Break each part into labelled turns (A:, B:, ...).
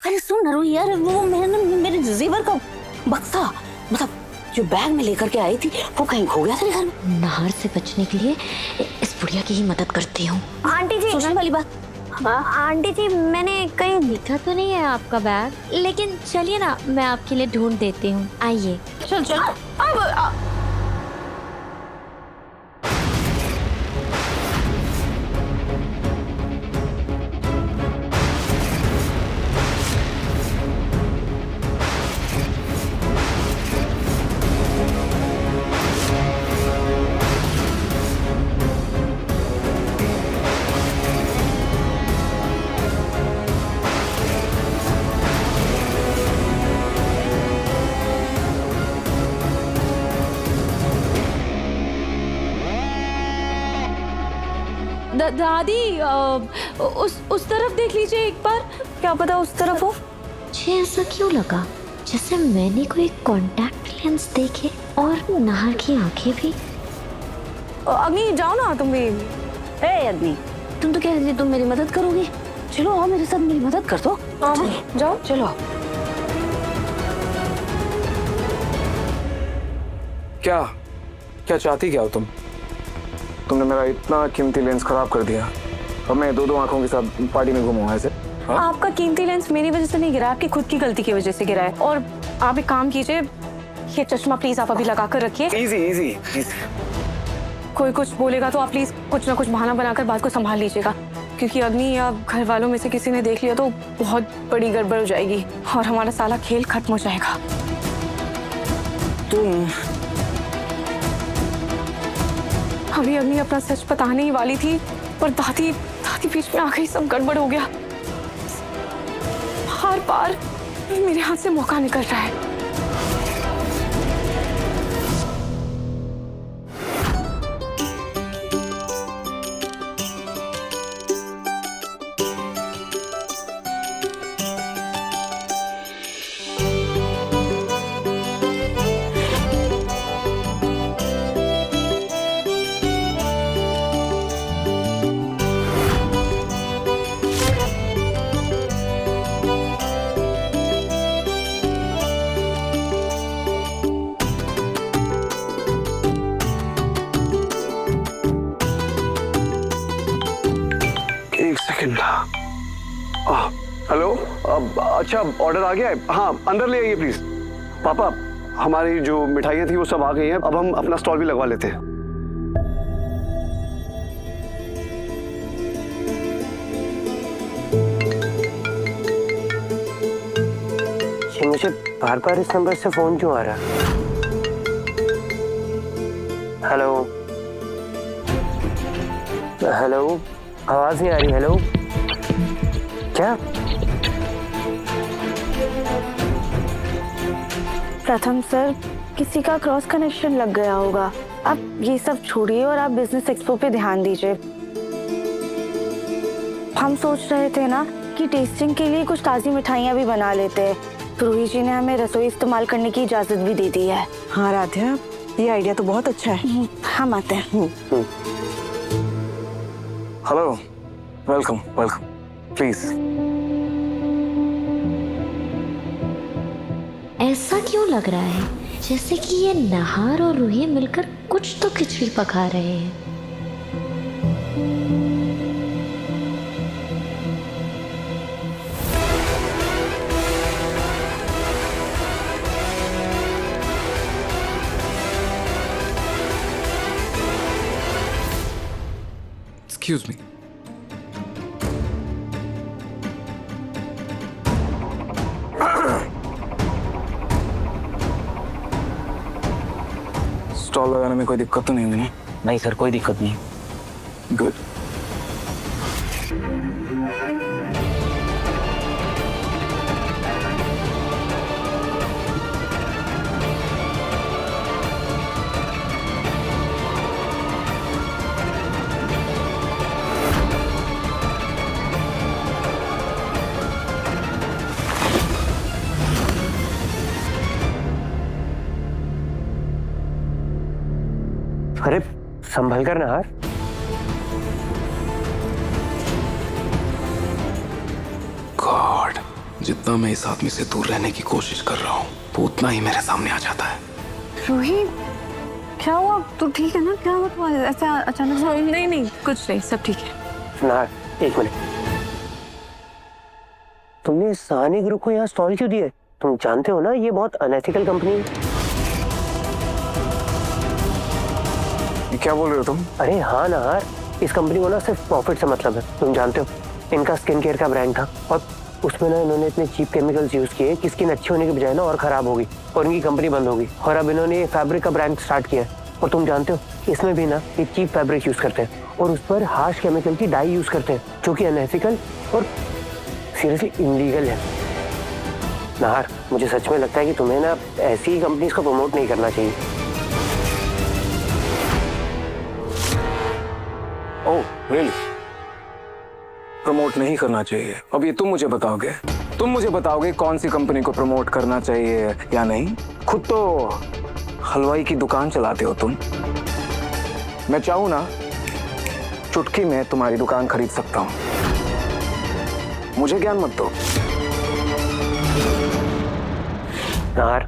A: अरे सुन नरू यार, वो मैंने मेरे जेवर का बक्सा, मतलब जो बैग में लेकर के आई थी वो कहीं खो गया था घर में।
B: नहर से बचने के लिए इस बुढ़िया की ही मदद करती हूँ।
C: आंटी जी,
A: सुनने वाली बात। हाँ
C: आंटी जी मैंने कहीं
B: दिखा तो नहीं है आपका बैग, लेकिन चलिए ना मैं आपके लिए ढूंढ देती हूँ, आइए।
A: चल चल अब
D: दादी उस तरफ देख लीजिए एक बार, क्या पता उस तरफ हो।
B: मुझे ऐसा क्यों लगा जैसे मैंने कोई कांटेक्ट लेंस देखे, और नहर की आंखें भी।
D: अग्नि जाओ ना तुम भी।
A: ए अग्नि, तुम तो कह रही थी तुम मेरी मदद करोगी। चलो आओ मेरे साथ, मेरी मदद कर दो।
D: जाओ
A: चलो।
E: क्या क्या चाहती क्या हो तुम? तुमने मेरा इतना कीमती लेंस खराब कर दिया, अब मैं दो आंखों के साथ पार्टी में घूमूंगा ऐसे? हाँ?
D: आपका कीमती लेंस मेरी वजह से नहीं गिरा, आपकी खुद की गलती की वजह से गिरा है। और आप एक काम कीजिए, ये चश्मा प्लीज आप अभी लगा कर रखिए।
E: Easy easy easy.
D: कोई कुछ बोलेगा तो आप प्लीज कुछ ना कुछ बहाना बनाकर बात को संभाल लीजिएगा, क्योंकि अग्नि या घर वालों में से किसी ने देख लिया तो बहुत बड़ी गड़बड़ हो जाएगी और हमारा सारा खेल खत्म हो जाएगा।
E: तुम
D: अभी अग्नि अपना सच बताने ही वाली थी, पर दादी बीच में आ गई, सब गड़बड़ हो गया। हर बार मेरे हाथ से मौका निकल रहा है।
F: हेलो, अच्छा ऑर्डर आ गया है? हाँ अंदर ले आइए प्लीज। पापा, हमारी जो मिठाइयाँ थी वो सब आ गई हैं, अब हम अपना स्टॉल भी लगवा लेते हैं।
G: मुझे बार बार इस नंबर से फोन क्यों आ रहा है? हेलो हेलो, आवाज नहीं आ रही। हेलो, क्या?
C: प्रथम सर, किसी का क्रॉस कनेक्शन लग गया होगा। आप ये सब छोड़िए और आप बिजनेस एक्सपो पे ध्यान दीजिए। हम सोच रहे थे ना कि टेस्टिंग के लिए कुछ ताज़ी मिठाइयाँ भी बना लेते हैं। रोहित जी ने हमें रसोई इस्तेमाल करने की इजाज़त भी दे दी है।
H: हाँ राध्या, ये आइडिया तो बहुत अच्छा है।
C: हम आते हैं।
E: Hello, welcome welcome, please.
B: ऐसा क्यों लग रहा है जैसे कि ये नहर और रूही मिलकर कुछ तो खिचड़ी पका रहे हैं।
E: Excuse me. स्टॉल लगाने में कोई दिक्कत तो नहीं होगी ना?
G: नहीं सर, कोई दिक्कत नहीं।
E: गुड।
G: अरे संभल कर नहर।
E: गॉड, जितना मैं इस आदमी से दूर रहने की कोशिश कर रहा हूँ वो उतना ही मेरे सामने आ जाता है।
D: रूही, क्या हुआ? तू ठीक है ना? क्या हुआ? ऐसा अचानक से? नहीं नहीं, कुछ नहीं, सब ठीक है।
G: नाहर, एक मिनट। तुमने सहानी ग्रुप को यहाँ स्टॉल क्यों दिए? तुम जानते हो ना ये बहुत अनएथिकल कंपनी है।
E: ये क्या बोल रहे हो तुम?
G: अरे हाँ नाहर, इस कंपनी को ना सिर्फ प्रॉफिट से मतलब है। तुम जानते हो इनका स्किन केयर का ब्रांड था और उसमें ना इन्होंने इतने चीप केमिकल्स यूज किए कि स्किन अच्छी होने के बजाय ना और खराब होगी और इनकी कंपनी बंद होगी। और अब इन्होंने ये फैब्रिक का ब्रांड स्टार्ट किया है और तुम जानते हो इसमें भी ना ये चीप फैब्रिक यूज करते हैं और उस पर हार्श केमिकल की डाई यूज करते हैं जो कि अनएथिकल और सीरियसली इलीगल है। नाहर, मुझे सच में लगता है कि तुम्हें ना ऐसी ही कंपनीज को प्रमोट नहीं करना चाहिए।
E: Oh really? प्रमोट नहीं करना चाहिए? अब ये तुम मुझे बताओगे? तुम मुझे बताओगे कौन सी कंपनी को प्रमोट करना चाहिए या नहीं? खुद तो हलवाई की दुकान चलाते हो तुम। मैं चाहूं ना चुटकी में तुम्हारी दुकान खरीद सकता हूं। मुझे ज्ञान मत दो।
G: Nahar,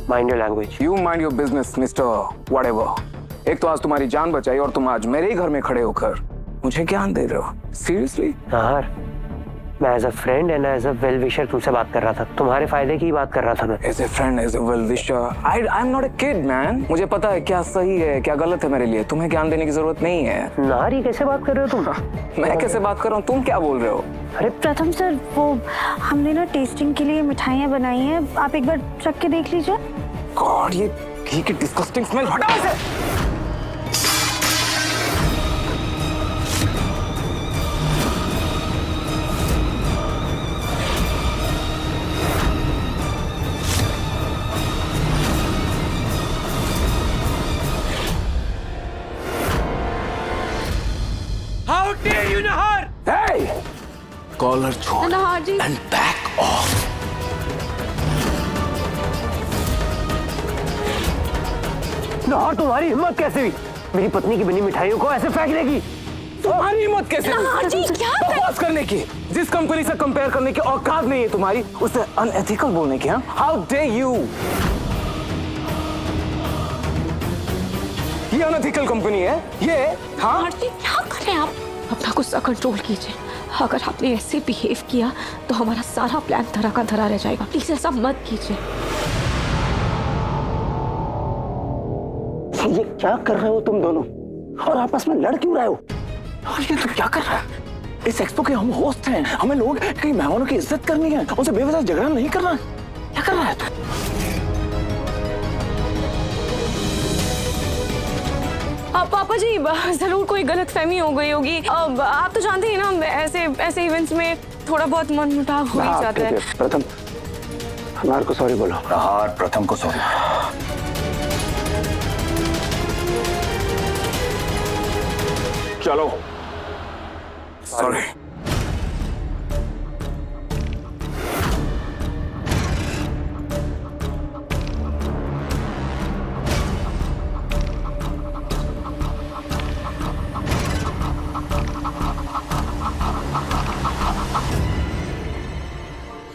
G: mind your language.
E: You mind your business mister whatever. एक तो आज तुम्हारी जान बचाई और तुम आज मेरे ही घर में खड़े होकर मुझे ज्ञान दे रहे हो? सीरियसली?
G: नाहर, मैं as a friend and as a well wisher तुमसे बात कर रहा था। तुम्हारे फायदे की बात कर रहा था मैं।
E: As a friend, as a well wisher, I am not a kid man. मुझे पता है क्या सही है क्या गलत है मेरे लिए। तुम्हें ज्ञान देने की जरूरत नहीं है।
G: नाहर, ये कैसे बात कर रहे हो तुम?
E: मैं कैसे बात कर रहा हूँ? तुम क्या बोल रहे हो?
G: अरे
C: प्रथम सर, वो हमने ना टेस्टिंग के लिए मिठाइयाँ बनाई हैं, आप एक बार चख के देख लीजिए।
E: गॉड, ये घी की डिस्गस्टिंग स्मेल, हटाओ इसे।
I: How dare you, Nahar?
E: Hey! Collar छोड़
D: Nahar ji.
E: And back off.
G: Nahar, तुम्हारी हिम्मत कैसे हुई मेरी पत्नी की बनी मिठाइयों को ऐसे फेंकने की?
E: तुम्हारी हिम्मत कैसे हुई
A: नहार जी, क्या
E: बकवास करने की? जिस कंपनी से कंपेयर करने की औकात नहीं है तुम्हारी, उससे अनएथिकल बोलने की? How day you? ये अनएथिकल कंपनी है ये? हाँ,
D: नहार जी, क्या कर रहे हैं आप? अपना गुस्सा कंट्रोल कीजिए। अगर आपने ऐसे बिहेव किया तो हमारा सारा प्लान धरा का धरा रह जाएगा। प्लीज ऐसा मत कीजिए।
G: ये क्या कर रहे हो तुम दोनों और आपस में लड़ क्यों रहे हो?
E: और ये तू क्या कर रहा है? इस एक्सपो के हम होस्ट हैं, हमें लोग कई मेहमानों की इज्जत करनी है, उनसे बेवजह झगड़ा नहीं करना है। क्या कर रहा है तू?
D: पापा जी, जरूर कोई गलतफहमी हो गई होगी। आप तो जानते ही ना, ऐसे इवेंट्स में थोड़ा बहुत मनमुटाव हो ही जाता है।
F: प्रथम, नाहर को सॉरी बोलो।
E: नाहर, प्रथम को सॉरी। चलो, सॉरी।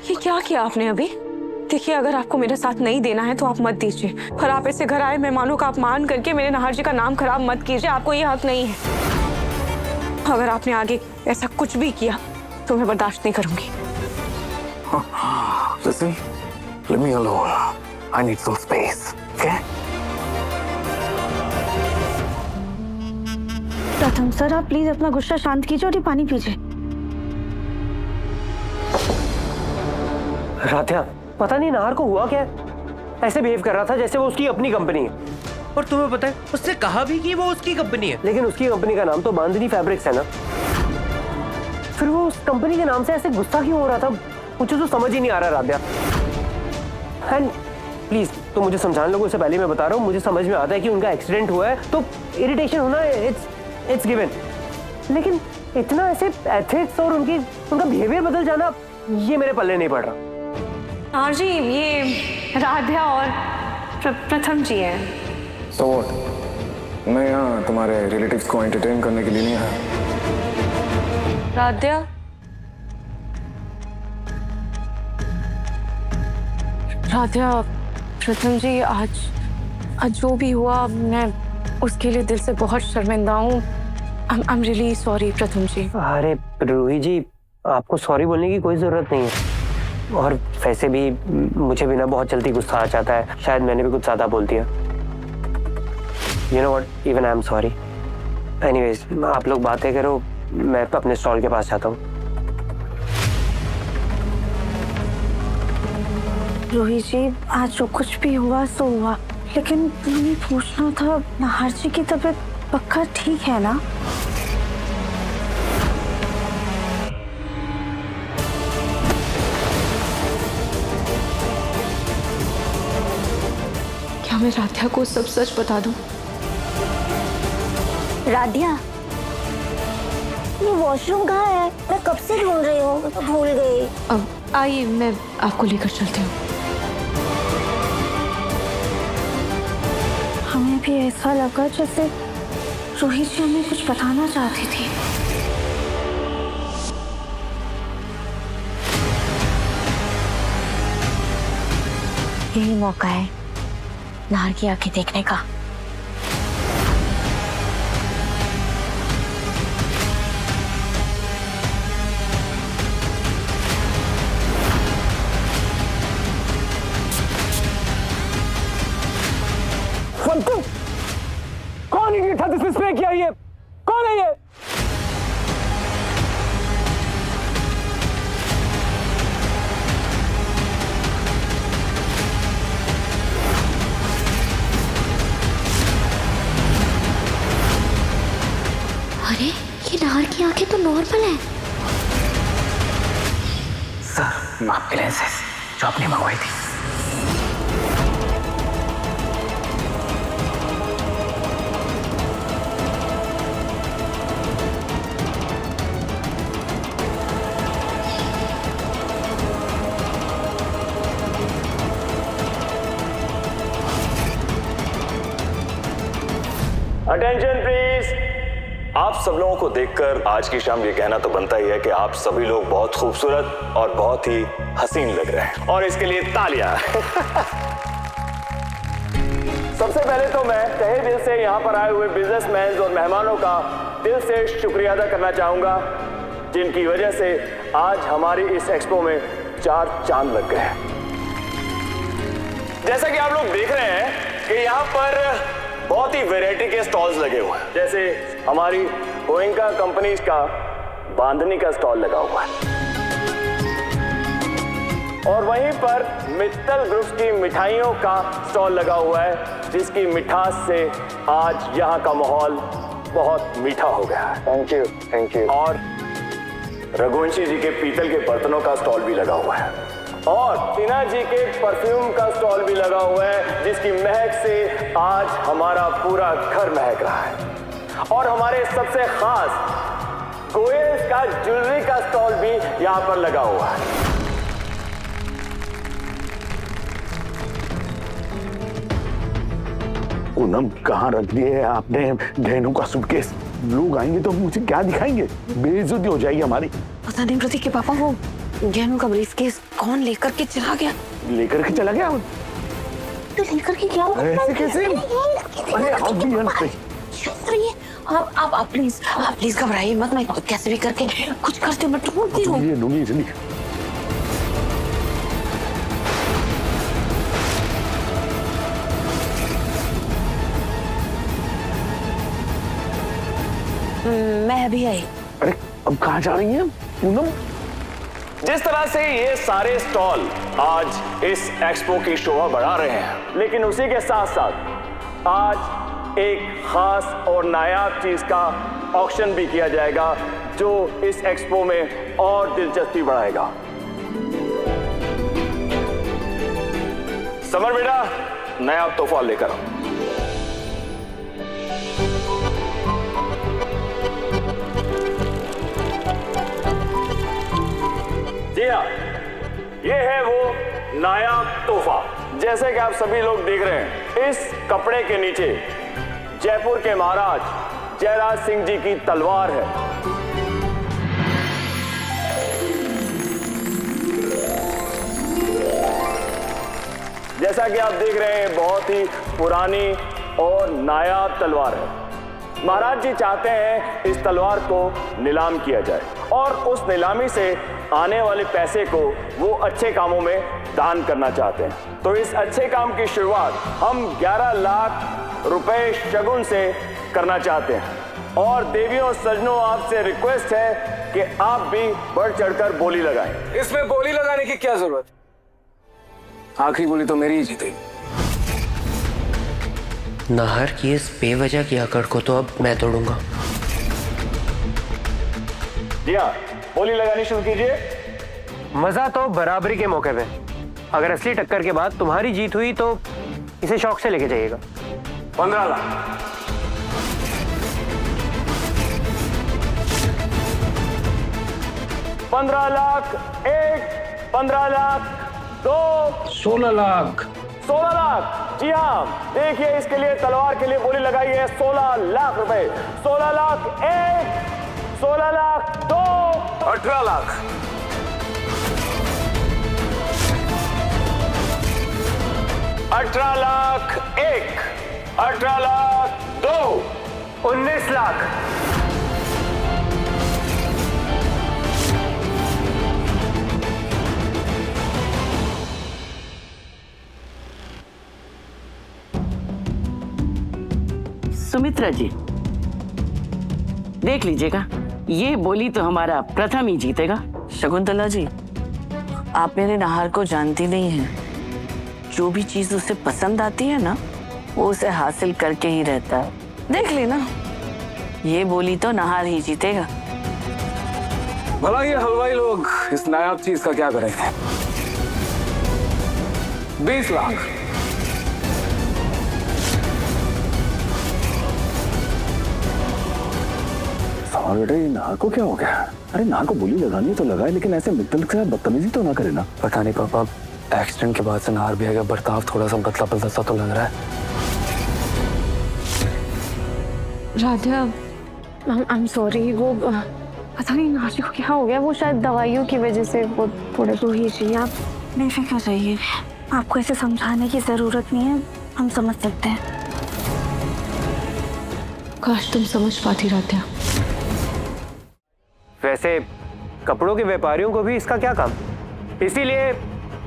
D: ये क्या किया आपने अभी? देखिए, अगर आपको मेरा साथ नहीं देना है तो आप मत दीजिए। और आप ऐसे घर आए मेहमानों का अपमान करके मेरे नहार जी का नाम खराब मत कीजिए। आपको ये हक नहीं है। अगर आपने आगे ऐसा कुछ भी किया तो मैं बर्दाश्त नहीं करूंगी।
E: Listen, leave me alone. I need some space. Okay?
C: प्रथम सर, आप प्लीज अपना गुस्सा शांत कीजिए और ये पानी पीजिए।
G: राध्या, पता नहीं नाहर को हुआ क्या है, ऐसे बिहेव कर रहा था जैसे वो उसकी अपनी कंपनी है।
I: और तुम्हें पता है उसने कहा भी कि वो उसकी कंपनी है।
G: लेकिन उसकी कंपनी का नाम तो बांधनी फैब्रिक्स है ना। फिर वो उस कंपनी के नाम से ऐसे गुस्सा क्यों हो रहा था, मुझे तो समझ ही नहीं आ रहा राध्या। एंड प्लीज तुम मुझे समझाने लोगों से पहले मैं बता रहा हूँ, मुझे समझ में आता है कि उनका एक्सीडेंट हुआ है तो इरिटेशन होना इट्स गिवन, लेकिन इतना ऐसे एथिक्स और उनका बिहेवियर बदल जाना, ये मेरे पल्ले नहीं पड़ रहा।
D: नहार जी, ये राध्या और प्रथम जी हैं।
E: So what? मैं यहाँ तुम्हारे रिलेटिव्स को एंटरटेन करने के लिए नहीं आया।
D: राध्या, राधिया, प्रथम जी, आज जो भी हुआ मैं उसके लिए दिल से बहुत शर्मिंदा हूँ। आई एम रियली सॉरी प्रथम जी।
G: अरे रूही जी, आपको सॉरी बोलने की कोई जरूरत नहीं है। और वैसे भी मुझे भी ना बहुत जल्दी गुस्सा आ जाता है, शायद मैंने भी कुछ ज्यादा बोल दिया। You know what, even I am sorry. Anyways, आप लोग बातें करो, मैं अपने स्टॉल के पास जाता हूँ।
C: रोहित जी, आज जो कुछ भी हुआ सो हुआ, लेकिन मुझे पूछना था, नाहर जी की तबीयत पक्का ठीक है ना?
D: क्या मैं राधिया को सब सच बता दूं?
C: राधिया, ये वॉशरूम कहाँ है? मैं कब से ढूंढ रही हूँ, मैं तो भूल गई।
D: अब आइए, मैं आपको लेकर चलती हूँ।
C: हमें भी ऐसा लगा जैसे रोहित जी हमें कुछ बताना चाहती थी।
B: यही मौका है नाहर की आंखें देखने का।
E: कौन इडियट था जिसने स्प्रे किया? ये कौन है? ये
B: अरे ये नाहर की आंखें तो नॉर्मल है।
E: सर, आपके लेंसेज जो आपने मंगवाई थी।
J: Attention please. आप सब लोगों को देखकर आज की शाम ये कहना तो बनता ही है कि आप सभी लोग बहुत खूबसूरत और बहुत ही हसीन लग रहे हैं, और इसके लिए तालियां। सबसे पहले तो मैं तहे दिल से यहाँ पर आए हुए बिजनेसमैन और मेहमानों का दिल से शुक्रिया अदा करना चाहूंगा, जिनकी वजह से आज हमारी इस एक्सपो में 4 चांद लग गए हैं। जैसा कि आप लोग देख रहे हैं कि यहाँ पर बहुत ही वैरायटी के स्टॉल्स लगे हुए हैं, जैसे हमारी गोयंका कंपनी का बांधनी का स्टॉल लगा हुआ है, और वहीं पर मित्तल ग्रुप्स की मिठाइयों का स्टॉल लगा हुआ है, जिसकी मिठास से आज यहाँ का माहौल बहुत मीठा हो गया है।
F: Thank you, thank you.
J: और रघुवंशी जी के पीतल के बर्तनों का स्टॉल भी लगा हुआ है, और टीना जी के परफ्यूम का स्टॉल भी लगा हुआ है, जिसकी महक से आज हमारा पूरा घर महक रहा है। और हमारे सबसे खास गोयल्स का ज्वेलरी का स्टॉल भी यहाँ पर लगा हुआ है।
K: पूनम, कहाँ रख दिए आपने गहनों का सूटकेस? लोग आएंगे तो मुझे क्या दिखाएंगे? बेइज्जती हो जाएगी हमारी।
A: पता नहीं प्रतीक के पापा, वो गहनों का ब्रीफकेस कौन लेकर के चला गया?
K: लेकर के चला गया?
C: तो लेकर के क्या?
K: ऐसे कैसे? अरे आप भी
A: आप प्लीज घबराइए मत, मैं कैसे भी करके कुछ करती हूँ, मैं ढूंढती हूँ।
K: ढूंढिए जल्दी।
A: मैं अभी आई।
K: अरे अब कहाँ जा रही हैं पूनम?
J: जिस तरह से ये सारे स्टॉल आज इस एक्सपो की शोभा बढ़ा रहे हैं, लेकिन उसी के साथ साथ आज एक खास और नायाब चीज का ऑक्शन भी किया जाएगा, जो इस एक्सपो में और दिलचस्पी बढ़ाएगा। समर बेटा, नायाब तोहफा लेकर आओ। जी हाँ, ये है वो नायाब तोहफा। जैसे कि आप सभी लोग देख रहे हैं, इस कपड़े के नीचे जयपुर के महाराज जयराज सिंह जी की तलवार है। जैसा कि आप देख रहे हैं बहुत ही पुरानी और नायाब तलवार है। महाराज जी चाहते हैं इस तलवार को नीलाम किया जाए और उस नीलामी से आने वाले पैसे को वो अच्छे कामों में दान करना चाहते हैं। तो इस अच्छे काम की शुरुआत हम 11 लाख रुपए शगुन से करना चाहते हैं और देवियों सजनों आपसे रिक्वेस्ट है कि आप भी बढ़ चढ़कर बोली लगाएं।
E: इसमें बोली लगाने की क्या जरूरत? आखिरी बोली तो मेरी ही जीतेगी।
I: नाहर की इस बेवजह की अकड़ को तो अब मैं तोड़ूंगा।
J: जी हाँ, बोली लगानी शुरू कीजिए।
G: मजा तो बराबरी के मौके पे। अगर असली टक्कर के बाद तुम्हारी जीत हुई तो इसे शौक से लेके जाइएगा।
E: 15 लाख।
J: 15 लाख एक, 15 लाख दो,
E: 16 लाख।
J: 16 लाख। जी हाँ, देखिए इसके लिए तलवार के लिए बोली लगाई है 16 लाख रुपए। 16 लाख एक, 16 लाख दो,
E: 18 लाख।
J: 18 लाख एक, 18 लाख दो,
G: 19 लाख।
L: सुमित्रा जी देख लीजिएगा, ये बोली तो हमारा प्रथम ही जीतेगा।
A: शकुंतला जी, आप मेरे नाहर को जानती नहीं हैं। जो भी चीज उसे पसंद आती है ना, वो उसे हासिल करके ही रहता है। देख लेना, ये बोली तो नाहर ही जीतेगा।
E: भला ये हलवाई लोग इस नायाब चीज का क्या करेंगे? 20 लाख।
K: और बेटा ये नाहर को क्या हो गया? अरे नाहर को बोली लगानी है तो लगाए, लेकिन ऐसे मित्तल के साथ बदतमीजी तो ना करे ना।
E: पता नहीं पापा, एक्सीडेंट के बाद से नाहर भी आएगा, बर्ताव थोड़ा सा बदला बदला सा तो लग रहा है।
D: राधा, आई एम सॉरी, वो पता नहीं नाशी को क्या हो गया, वो शायद दवाइयों की वजह से वो थोड़े।
C: रूही जी आप बेफिक्र रहिए, आपको इसे समझाने की जरूरत नहीं है, हम समझ सकते हैं।
D: काश तुम समझ पाती राधा।
G: वैसे कपड़ों के व्यापारियों को भी इसका क्या काम, इसीलिए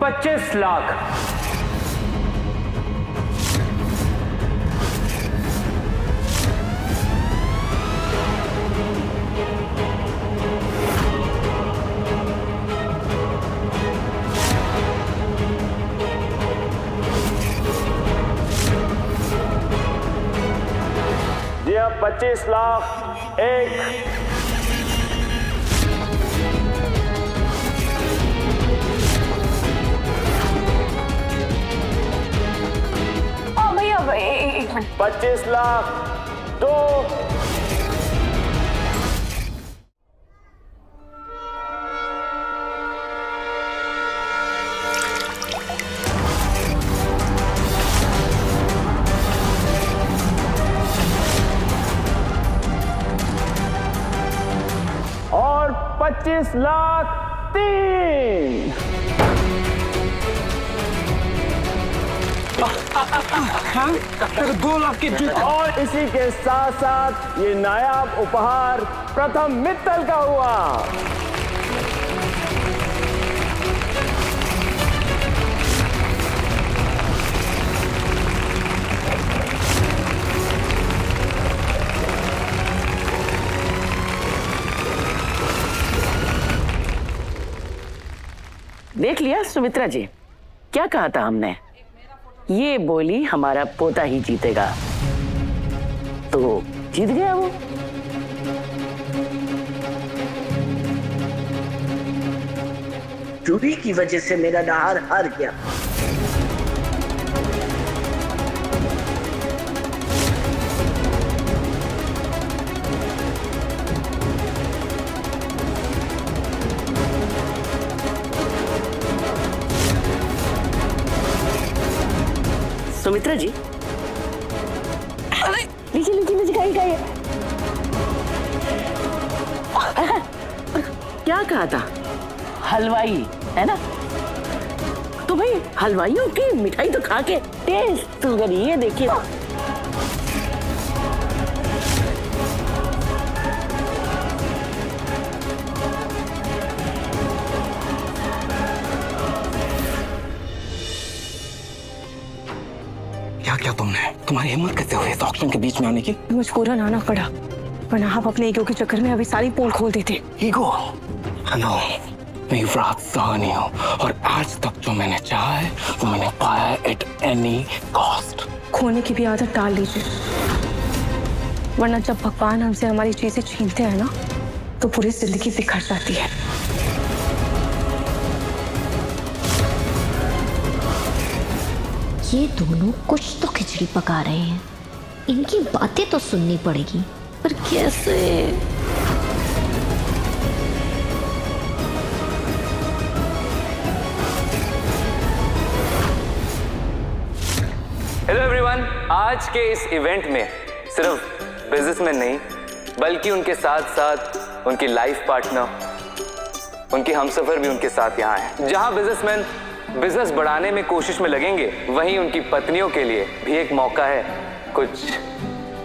G: 25 लाख।
J: जी हाँ, 25 लाख एक,
D: एक मिनट।
J: 25 लाख दो, 25 लाख तीन।
E: हाँ? 2 लाख के जूते।
J: और इसी के साथ साथ ये नायाब उपहार प्रथम मित्तल का हुआ।
L: देख लिया सुमित्रा जी, क्या कहा था हमने? ये बोली हमारा पोता ही जीतेगा, तो जीत गया वो।
A: चोरी की वजह से मेरा नाहर हार गया। सुमित्रा जी, अरे लीजिए लीजिए लीजिए, खाइए। क्या कहा था? हलवाई है ना,
L: तो भाई हलवाइयों की मिठाई तो खा के टेस्ट तो करिए, देखिए।
E: क्या क्या तुमने, तुम्हारी हिम्मत कैसे हुई इस ऑक्शन के बीच में आने की?
D: मजबूरन आना पड़ा, वरना आप अपने ईगो के चक्कर में अभी सारी पोल खोल देते।
E: ईगो? हेलो, मैं युवराज साहनी हूँ और आज तक जो मैंने चाहा है वो मैंने पाया है एट एनी कॉस्ट।
D: खोने की भी आदत डाल लीजिए, वरना जब भगवान हमसे हमारी चीजें छीनते हैं ना तो पूरी जिंदगी बिखर जाती है।
B: ये दोनों कुछ तो खिचड़ी पका रहे हैं, इनकी बातें तो सुननी पड़ेगी, पर कैसे?
E: हेलो एवरीवन, आज के इस इवेंट में सिर्फ बिजनेसमैन नहीं बल्कि उनके साथ साथ उनकी लाइफ पार्टनर, उनके हमसफर भी उनके साथ यहाँ हैं। जहाँ बिजनेसमैन बिजनेस बढ़ाने में कोशिश में लगेंगे, वहीं उनकी पत्नियों के लिए भी एक मौका है कुछ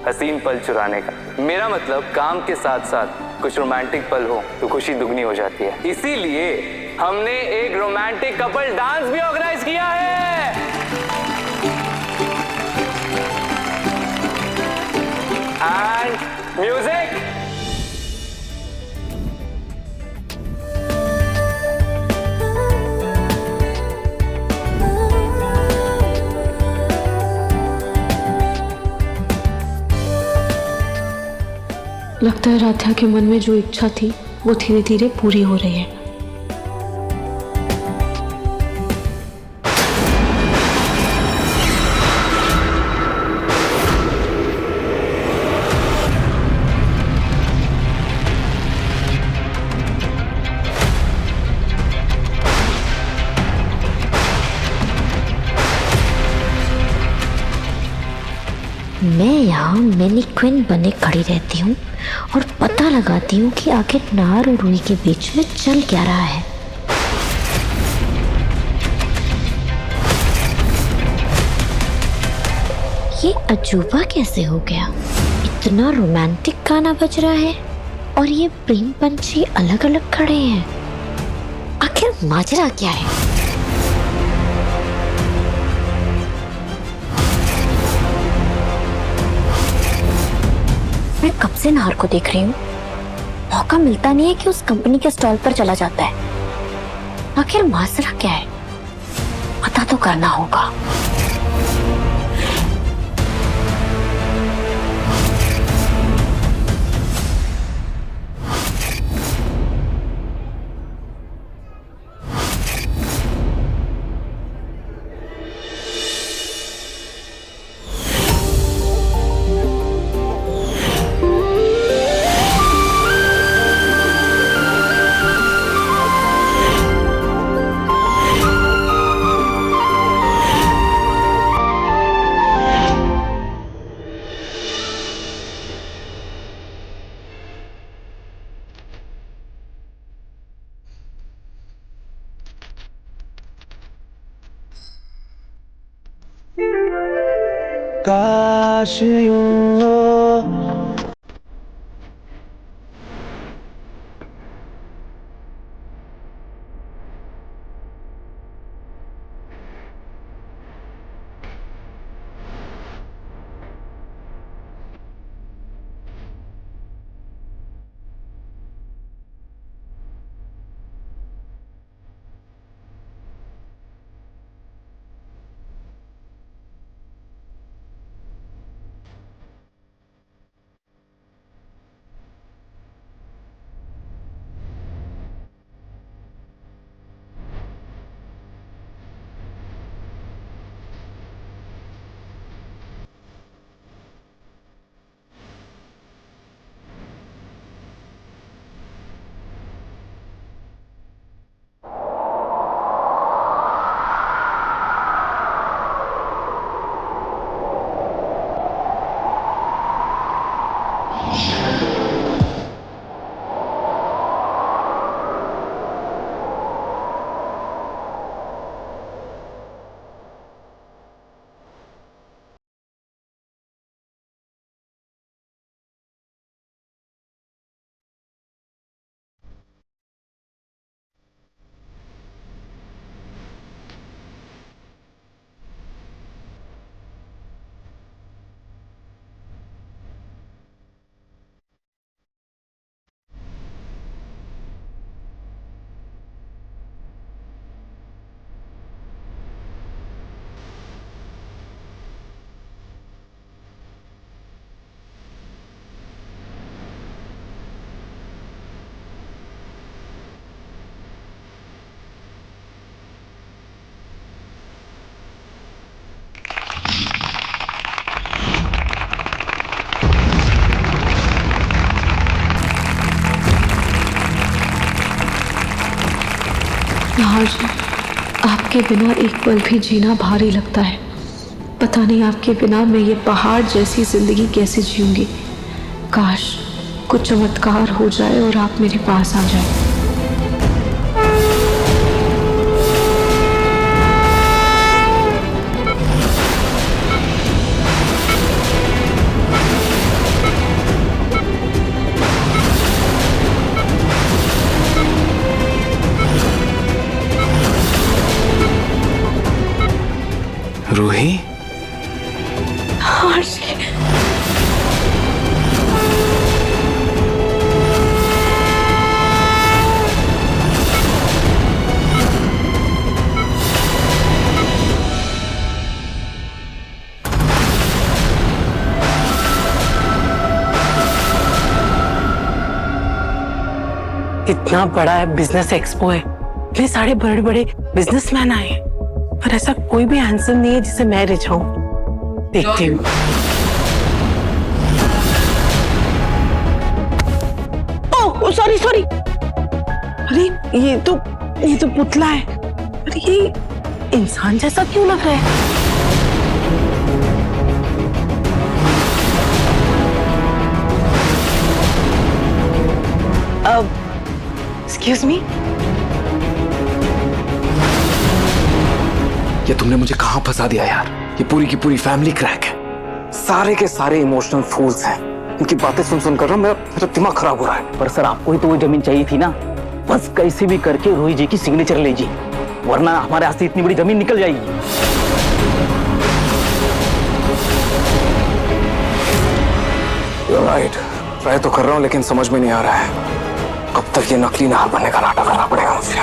E: हसीन पल चुराने का। मेरा मतलब काम के साथ साथ कुछ रोमांटिक पल हो तो खुशी दुगनी हो जाती है। इसीलिए हमने एक रोमांटिक कपल डांस भी ऑर्गेनाइज किया है। And music.
D: लगता है राधा के मन में जो इच्छा थी वो धीरे धीरे पूरी हो रही है।
B: मैं यहाँ मैनीक्विन बने खड़ी रहती हूँ और पता लगाती हूँ कि आखिर नार और रूही के बीच में चल क्या रहा है। ये अजूबा कैसे हो गया? इतना रोमांटिक गाना बज रहा है और ये प्रेम पंछी अलग अलग खड़े हैं। आखिर माजरा क्या है? मैं कब से नाहर को देख रही हूँ, मौका मिलता नहीं है कि उस कंपनी के स्टॉल पर चला जाता है। आखिर माजरा क्या है, पता तो करना होगा।
M: काश यूं हो नाहर जी, आपके बिना एक पल भी जीना भारी लगता है। पता नहीं आपके बिना मैं ये पहाड़ जैसी जिंदगी कैसे जीऊंगी। काश कुछ चमत्कार हो जाए और आप मेरे पास आ जाए।
E: रूही,
M: नाहर जी,
L: इतना बड़ा बिजनेस एक्सपो है, इतने सारे बड़े बड़े बिजनेसमैन आए हैं, पर ऐसा कोई भी हैंडसम नहीं है जिसे मैं रिझाऊं। देखती हूँ। ओह सॉरी सॉरी, अरे ये तो पुतला है। अरे ये इंसान जैसा क्यों लग रहा है? एक्सक्यूज मी,
E: ये तुमने मुझे कहां फंसा दिया यार। ये पूरी की पूरी फैमिली क्रैक है, सारे के सारे इमोशनल फूल्स हैं। इनकी बातें सुन सुन कर मेरा दिमाग खराब हो रहा है।
L: पर सर आपको ही तो वो जमीन चाहिए थी ना, बस कैसे भी करके रोही जी की सिग्नेचर लीजिए, वरना हमारे हाथ से इतनी बड़ी जमीन निकल जाएगी।
E: राइट, ट्राई तो कर रहा हूँ लेकिन समझ में नहीं आ रहा है कब तक ये नकली नाहर बनने का नाटक करना पड़ेगा मुझे।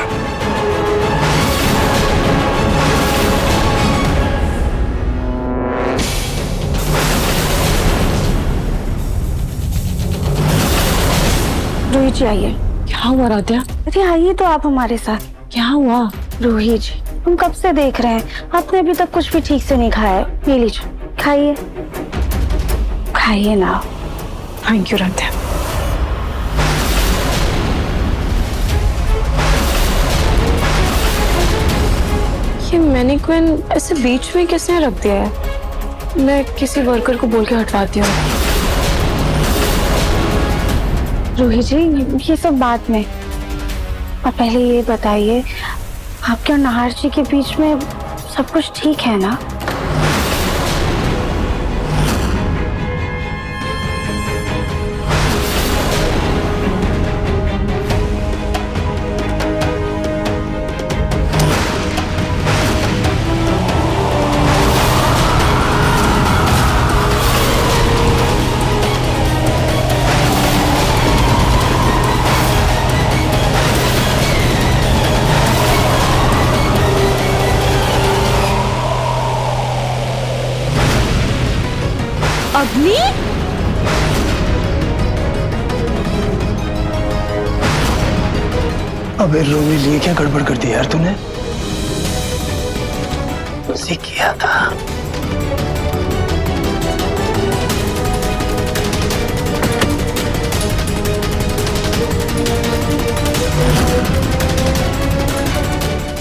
C: रूही जी आइए।
M: क्या हुआ राध्या?
C: अरे आइए तो आप हमारे साथ।
M: क्या हुआ?
C: रूही जी, हम कब से देख रहे हैं, आपने अभी तक कुछ भी ठीक से नहीं खाया है। ये लीजिए, खाइए खाइए ना।
M: Thank you Radhya. ये मैनिक्विन ऐसे बीच में किसने रख दिया है? मैं किसी वर्कर को बोल के हटवाती हूँ।
C: रूही जी, ये सब बात में, और पहले ये बताइए, आपके और नाहर जी के बीच में सब कुछ ठीक है ना?
M: अग्नि?
G: अबे रोमी, लिए क्या गड़बड़ कर दी यार तूने? उसे किया था।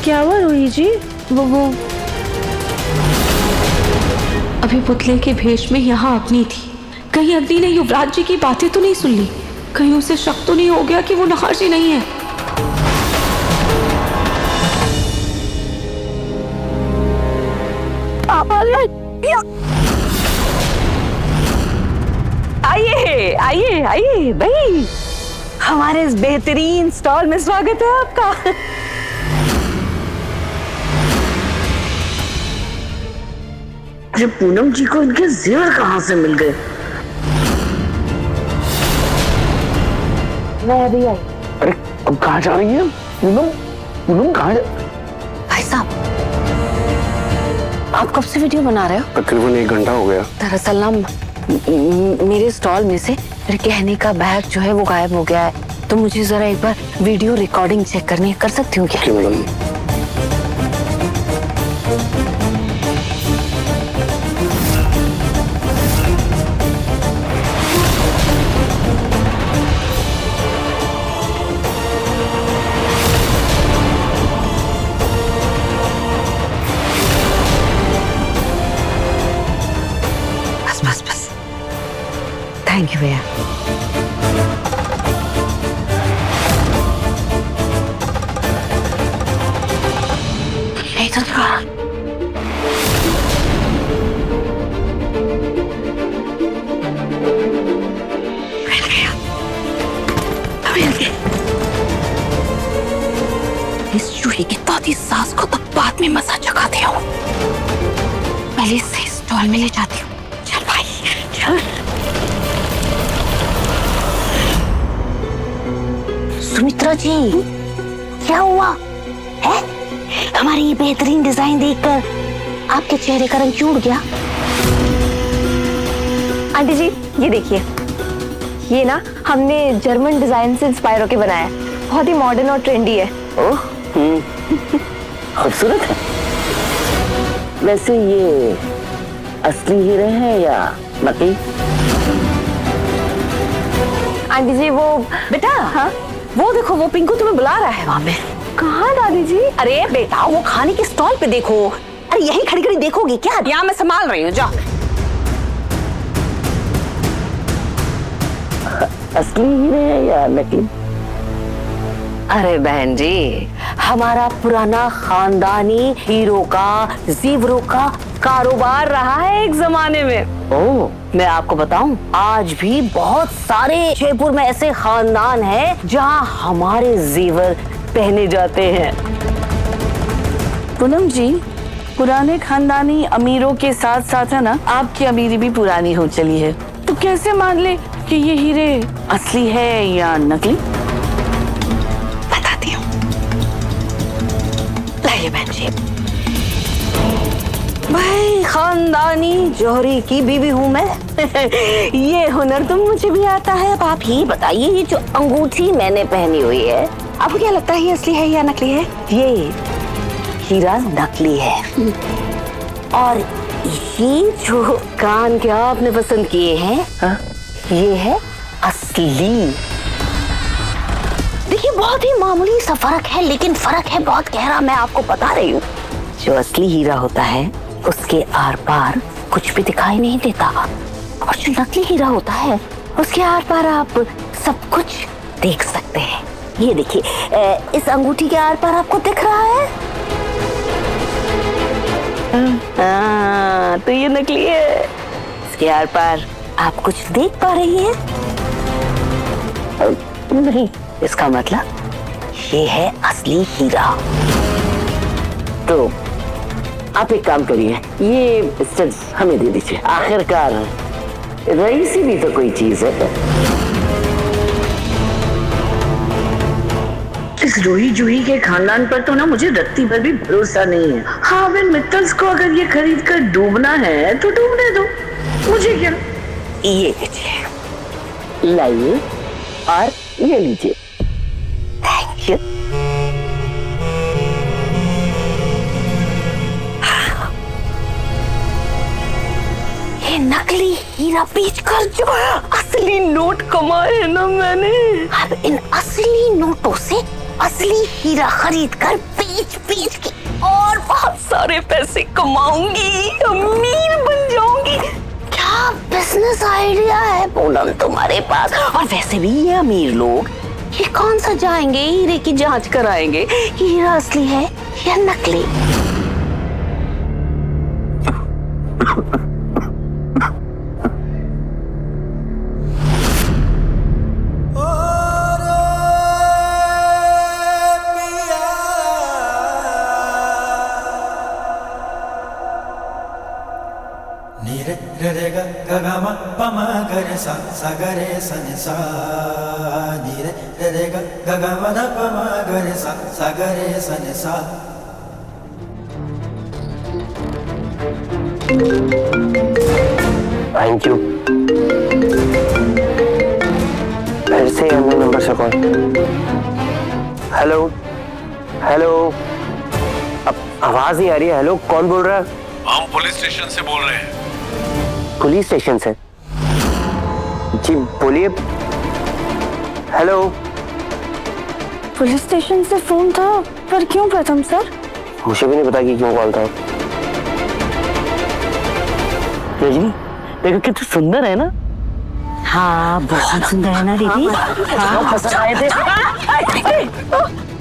C: क्या हुआ रूही जी? वो
M: अभी पुतले के भेष में यहाँ अग्नि थी। कहीं अग्नि ने युवराज जी की बातें तो नहीं सुन ली? कहीं उसे शक तो नहीं हो गया कि वो नाहर जी नहीं है?
L: आइए आइए आइए भाई, हमारे इस बेहतरीन स्टॉल में स्वागत है आपका। पूनम जी को इनके जेवर कहाँ से मिल गए?
C: मैं अभी आई।
K: अरे अब कहाँ जा रही है पूनम? पूनम कहाँ
A: भाई साहब, आप कब से वीडियो बना रहे हो?
F: तकरीबन 1 घंटा हो गया।
A: दरअसल ना मेरे स्टॉल में से मेरे कहने का बैग जो है वो गायब हो गया है, तो मुझे जरा एक बार वीडियो रिकॉर्डिंग चेक करनी है, कर सकती हूँ क्या?
F: मैडम,
B: थैंक यू भैया।
A: इस चूहे की तौती सास को तो बाद में मजा चखाती हूँ, पहले इसे स्टॉल में ले जाती हूँ। चल भाई चल।
B: सुमित्रा जी, क्या हुआ है? हमारी ये बेहतरीन डिजाइन देखकर आपके चेहरे का रंग क्यों उड़ गया?
C: आंटी जी ये देखिए, ये ना हमने जर्मन डिजाइन से इंस्पायर होके बनाया है। बहुत ही मॉडर्न और ट्रेंडी है।
L: ओह, खूबसूरत है। वैसे ये असली हीरे हैं या नकली?
C: आंटी जी वो
A: बेटा, हाँ वो देखो, वो पिंकू तुम्हें बुला रहा है वहाँ पे।
C: कहाँ दादी जी?
A: अरे बेटा, वो खाने के स्टॉल पे देखो। अरे यही खड़ी खड़ी देखोगी क्या? यहाँ मैं संभाल रही हूँ, जाओ।
L: असली हीरे हैं या नकली?
B: अरे बहन जी, हमारा पुराना खानदानी हीरो का, जेवरों का कारोबार रहा है एक जमाने में। ओह, मैं आपको बताऊं, आज भी बहुत सारे जयपुर में ऐसे खानदान हैं जहां हमारे जेवर पहने जाते हैं।
A: पूनम जी, पुराने खानदानी अमीरों के साथ साथ है ना, आपकी अमीरी भी पुरानी हो चली है, तो कैसे मान ले कि ये हीरे असली है या नकली?
B: बताती हूँ, लाइए बहन जी। भाई खानदानी जौहरी की बीवी हूँ मैं। ये हुनर तो मुझे भी आता है। अब आप ही बताइए, ये जो अंगूठी मैंने पहनी हुई है, आपको क्या लगता है ये असली है या नकली है? ये हीरा नकली है। और ये जो कान के आपने पसंद किए हैं, ये है असली। देखिए बहुत ही मामूली सा फर्क है, लेकिन फर्क है बहुत गहरा। मैं आपको बता रही हूँ, जो असली हीरा होता है उसके आर पार कुछ भी दिखाई नहीं देता, और जो नकली हीरा होता है उसके आर पार आप सब कुछ देख सकते हैं। ये देखिए, इस अंगूठी के आर पार आपको दिख रहा है? तो ये नकली है। इसके आर पार आप कुछ देख पा रही हैं? नहीं, इसका मतलब ये है असली हीरा।
L: तो आप एक काम करिए, ये स्टड्स हमें दे दीजिए। आखिरकार रईसी भी तो कोई चीज है।
A: इस रूही जूही के खानदान पर तो ना मुझे रत्ती भर भी भरोसा नहीं है। हाँ, अब इन मित्तल्स को अगर ये खरीद कर डूबना है तो डूबने दो, मुझे क्या।
L: ये लीजिए, लाइए और ये लीजिए।
B: Thank you. ये नकली हीरा बेचकर जो असली नोट कमाए हैं ना मैंने, अब इन असली नोटों से असली हीरा खरीद कर बेच बेच के और बहुत सारे पैसे कमाऊंगी, अमीर बन जाऊंगी। क्या बिजनेस आइडिया है पूनम तुम्हारे पास। और वैसे भी ये अमीर लोग ये कौन सा जाएंगे हीरे की जांच कराएंगे कि हीरा असली है या नकली।
G: Thank you. फिर से अन्य नंबर से कॉल। हेलो हेलो, अब आवाज नहीं आ रही है। हेलो, कौन बोल रहा है?
K: हम पुलिस स्टेशन से बोल रहे हैं।
G: पुलिस स्टेशन से? जी बोलिए। हेलो,
C: पुलिस स्टेशन से फोन था, पर क्यों प्रथम सर?
G: मुझे भी नहीं पता कि क्यों कॉल था।
L: रजनी देखो कितनी सुंदर है ना।
B: हाँ बहुत सुंदर है ना दीदी। हाँ
L: फंसाए थे।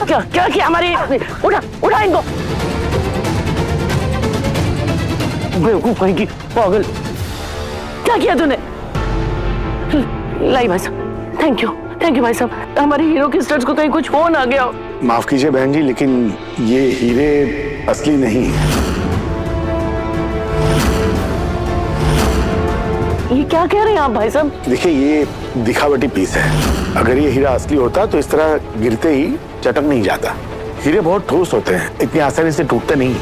L: क्या क्या किया हमारी? उठा इनको। बेवकूफ कहीं की, पागल। क्या किया तूने? लाई भाई साहब, थैंक यू भाई साहब। हमारे हीरो के स्टड्स को कहीं कुछ हो ना गया।
K: माफ कीजिए बहन जी, लेकिन ये हीरे असली नहीं है।
L: ये क्या कह रहे हैं आप भाई साहब?
K: देखिए, ये दिखावटी पीस है। अगर ये हीरा असली होता तो इस तरह गिरते ही चटक नहीं जाता। हीरे बहुत ठोस होते हैं, इतनी आसानी से टूटते नहीं।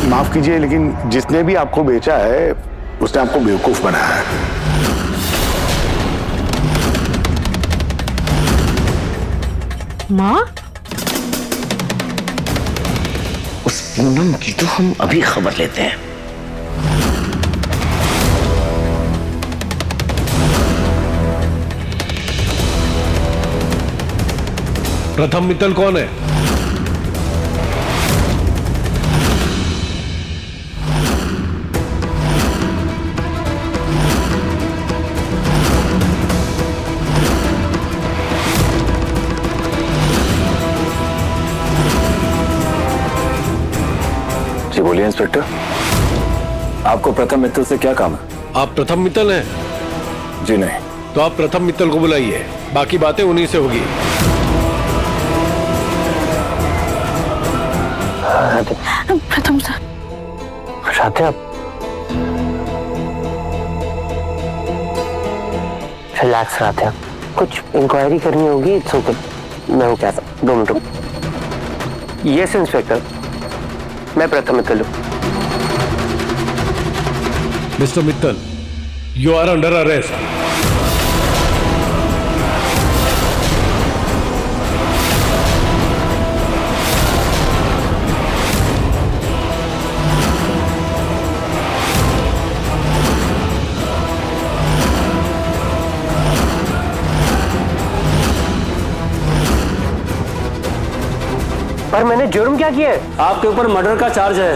K: माफ कीजिए, लेकिन जिसने भी आपको बेचा है उसने आपको बेवकूफ बनाया है।
B: माँ,
L: उस पूनम की तो हम अभी खबर लेते हैं।
N: प्रथम मित्तल कौन है?
E: जी बोलिए इंस्पेक्टर, आपको प्रथम मित्तल से क्या काम है?
N: आप प्रथम मित्तल हैं?
E: जी नहीं।
N: तो आप प्रथम मित्तल को बुलाइए, बाकी बातें उन्हीं से होगी।
C: प्रथम सर।
G: राधे, रिलैक्स राधे, कुछ इंक्वायरी करनी होगी। इट्स ओके, मैं हूँ क्या 2 मिनट। यस इंस्पेक्टर, मैं प्रथम मित्तल हूँ।
N: Mister Mittal, you are under arrest.
G: पर मैंने जुर्म क्या किया है?
J: आपके ऊपर मर्डर का चार्ज है।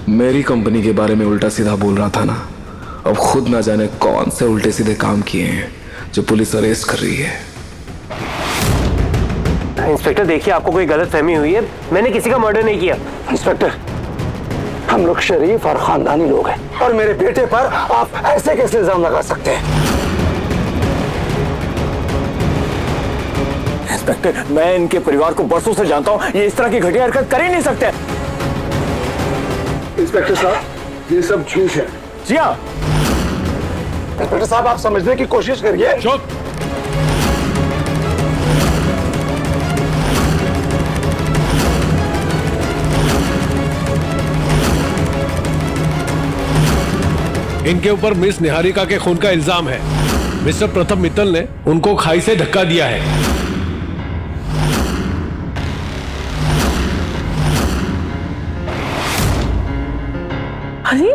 E: मेरी कंपनी के बारे में उल्टा सीधा बोल रहा था ना, अब खुद ना जाने कौन से उल्टे सीधे काम किए हैं जो पुलिस अरेस्ट कर रही है।
G: इंस्पेक्टर देखिए, आपको कोई गलतफहमी हुई है। मैंने किसी का मर्डर नहीं किया।
K: इंस्पेक्टर, हम लोग शरीफ और खानदानी लोग हैं, और मेरे बेटे पर आप ऐसे कैसे इल्जाम लगा सकते हैं?
J: इंस्पेक्टर, मैं इनके परिवार को बरसों से जानता हूँ, ये इस तरह की घटिया हरकत कर ही नहीं सकते।
K: इंस्पेक्टर साहब, ये सब झूठ है।
J: जी हाँ।
K: इंस्पेक्टर साहब, आप समझने की कोशिश करिए।
N: चुप। इनके ऊपर मिस निहारिका के खून का इल्जाम है। मिस्टर प्रथम मित्तल ने उनको खाई से धक्का दिया है।
C: अरे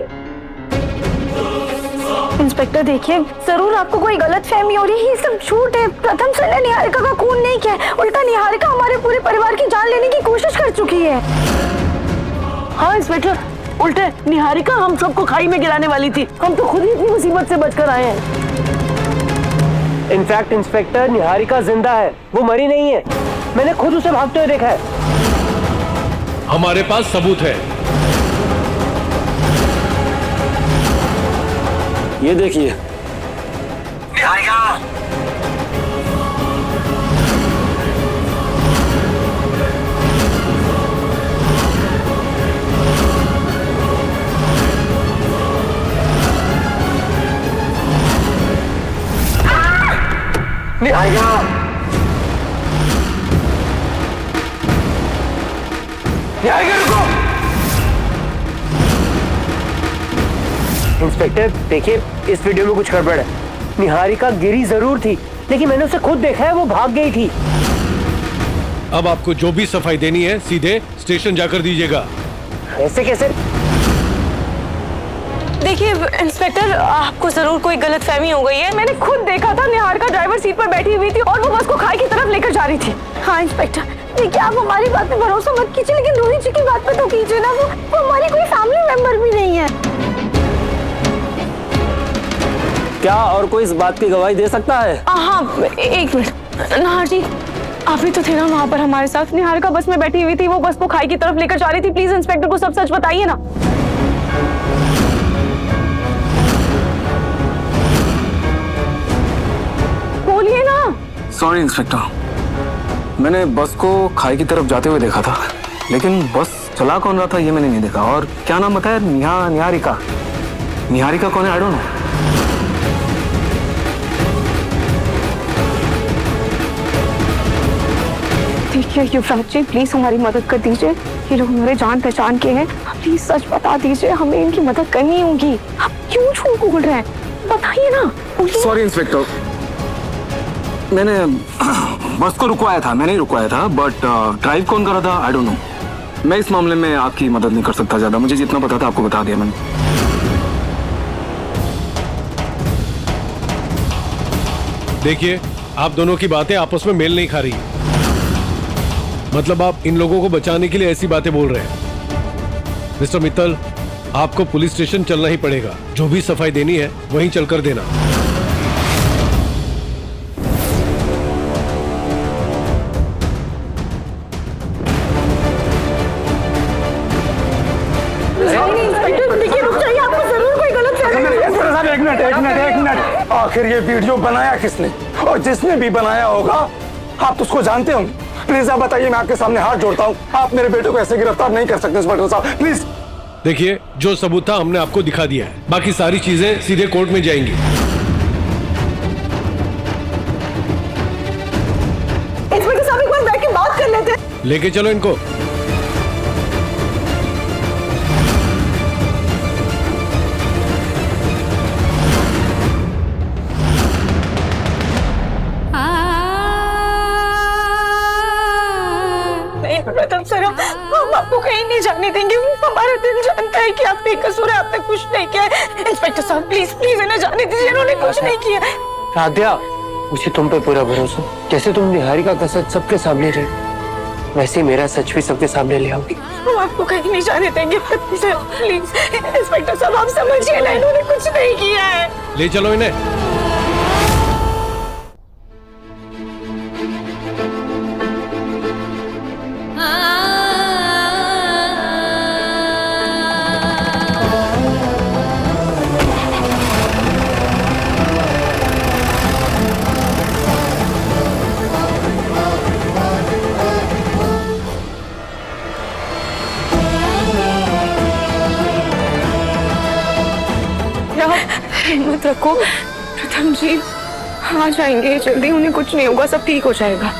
C: इंस्पेक्टर देखिए, जरूर आपको कोई गलतफहमी हो रही है। ये सब झूठ है। प्रथम सर ने निहारिका का खून नहीं किया है, उल्टा निहारिका हमारे पूरे परिवार की जान लेने की कोशिश कर चुकी है।
L: हाँ इंस्पेक्टर, उल्टे निहारिका हम सबको खाई में गिराने वाली थी। हम तो खुद ही इतनी मुसीबत से बचकर आए हैं।
G: इनफैक्ट इंस्पेक्टर, निहारिका जिंदा है, वो मरी नहीं है। मैंने खुद उसे भागते हुए देखा है।
N: हमारे पास सबूत है।
J: ये देखिए।
G: निहारिका! निहारिका! निहारिका रुको! इंस्पेक्टर देखिए, इस वीडियो में कुछ गड़बड़ है। निहारिका गिरी जरूर थी, लेकिन मैंने उसे खुद देखा है, वो भाग गई थी।
N: अब आपको जो भी सफाई देनी है सीधे स्टेशन जाकर दीजिएगा।
G: ऐसे कैसे?
D: देखिए इंस्पेक्टर, आपको जरूर कोई गलतफहमी हो गई है। मैंने खुद देखा था निहारिका ड्राइवर सीट पर बैठी हुई थी और वो बस को खाई की तरफ लेकर जा रही थी।
B: हाँ इंस्पेक्टर, देखिए आप हमारी बात पे भरोसा मत कीजिए, लेकिन रोहित जी की बात पे तो कीजिए ना। वो हमारी कोई फैमिली मेंबर भी नहीं है।
O: क्या और कोई इस बात की गवाही दे सकता है?
D: हाँ, एक मिनट। नाहर जी, आप भी तो थे ना वहाँ पर हमारे साथ। निहारिका बस में बैठी हुई थी, वो बस को खाई की तरफ लेकर जा रही थी। प्लीज इंस्पेक्टर को सब सच बताइए ना। बोलिए ना।
E: सॉरी इंस्पेक्टर, मैंने बस को खाई की तरफ जाते हुए देखा था, लेकिन बस चला कौन रहा था ये मैंने नहीं देखा। और क्या नाम बताया? निहारिका। निहारिका कौन है? I don't know.
D: देखिए युवराज जी, प्लीज हमारी मदद कर दीजिए। ये लोग हमारे जान पहचान के हैं, प्लीज सच बता दीजिए, हमें इनकी मदद करनी होगी। आप क्यों झूठ बोल रहे हैं? बताइए ना।
E: सॉरी इंस्पेक्टर, मैंने बस को रुकवाया था, मैंने ही रुकवाया था, बट ड्राइव कौन कर रहा था आई डोंट नो। मैं इस मामले में आपकी मदद नहीं कर सकता ज्यादा। मुझे जितना पता था आपको बता दिया मैंने।
N: देखिए, आप दोनों की बातें आपस में मेल नहीं खा रही। मतलब आप इन लोगों को बचाने के लिए ऐसी बातें बोल रहे हैं। मिस्टर मित्तल, आपको पुलिस स्टेशन चलना ही पड़ेगा। जो भी सफाई देनी है वहीं चलकर देना।
K: एक मिनट, आखिर ये वीडियो बनाया किसने? और जिसने भी बनाया होगा आप उसको जानते होंगे। प्लीज आप बताइए, मैं आपके सामने हाथ जोड़ता हूँ, आप मेरे बेटे को ऐसे गिरफ्तार नहीं कर सकते इंस्पेक्टर साहब, प्लीज।
N: देखिए, जो सबूत था हमने आपको दिखा दिया है, बाकी सारी चीजें सीधे कोर्ट में जाएंगी।
B: इंस्पेक्टर साहब, एक बार बैठ के बात कर लेते हैं।
N: लेके चलो इनको।
D: सर, हम आपको कहीं नहीं जाने देंगे। हमारा दिल जानता है कि आप बेकसूर है, आपने कुछ नहीं किया है। इंस्पेक्टर साहब प्लीज प्लीज इन्हें जाने दीजिए, इन्होंने कुछ नहीं किया।
G: राध्या, मुझे तुम पे पूरा भरोसा। जैसे तुम निहारिका का सच सबके सामने रहे, वैसे ही मेरा सच भी सबके सामने ले आओगी।
D: हम आपको कहीं नहीं जाने देंगे। प्लीज इंस्पेक्टर साहब, आप समझिए ना, इन्होंने कुछ नहीं किया है।
N: ले चलो इन्हें।
D: हिम्मत रखो प्रथम जी, आ जाएंगे जल्दी, उन्हें कुछ नहीं होगा, सब ठीक हो जाएगा।